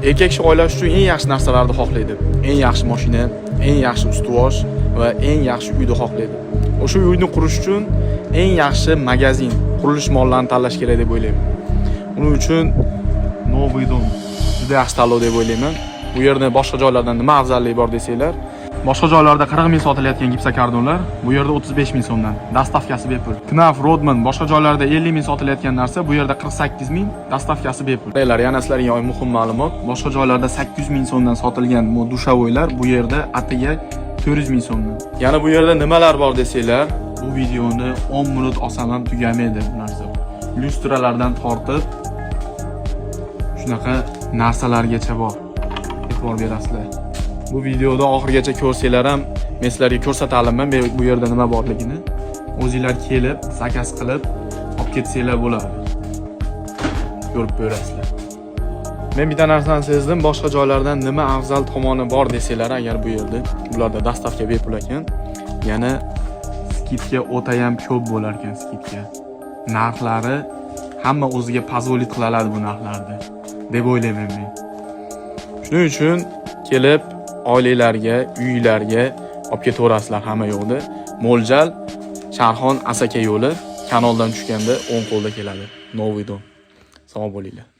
Erkak kishi oilasi uchun eng yaxshi narsalarni xohlaydi. Eng yaxshi mashina, eng yaxshi ustuvosh va eng yaxshi uyni xohlaydi. O'sha uyni qurish uchun eng yaxshi magazin, qurilish mollarini tanlash kerak deb o'ylayman. Uning uchun Новый дом juda yaxshi tanlov deb o'ylayman. Bu yerda boshqa joylardan nima afzallik bor desanglar, boshqa joylarda 40 ming sotilayotgan gipsokardonlar bu yerda 35 ming so'mdan, dastavkasi bepul. Knaf, Rodman boshqa joylarda 50 ming sotilayotgan narsa bu yerda 48 ming, dastavkasi bepul. Beylar, yana sizlarga muhim ma'lumot, boshqa joylarda 800 ming so'mdan sotilgan bu dushovoylar bu yerda atiga 400 ming so'mdan. Yana bu yerda nimalar bor desanglar, bu videoni 10 minut olsam ham tugamaydi bu narsa. Lyustralardan tortib shunaqa narsalargacha bor. E'tibor berasizlar. Bu videoda oxirigacha ko'rsanglar ham men sizlarga ko'rsataman bu yerda nima borligini. O'zingizlar kelib, zakaz qilib olib ketsanglar bo'ladi. Ko'rib ko'rasizlar. Men bitta narsani sezdim, boshqa joylardan nima afzal tomoni bor desanglar, agar bu yerda bularda dastavka bepul ekan, yana skidka o'ta ham ko'p bo'lar ekan skidka. Narxlari hamma o'ziga pozvolit qila oladi bu narxlarda deb o'ylayman men. Shuning uchun kelib oilalarga, uylarga olib ketaverasizlar hamma yo'lda. Mo'ljal Sharxon Asaka yo'li kanaldan tushganda o'ng qo'lda keladi. Новый дом. Sog' bo'linglar.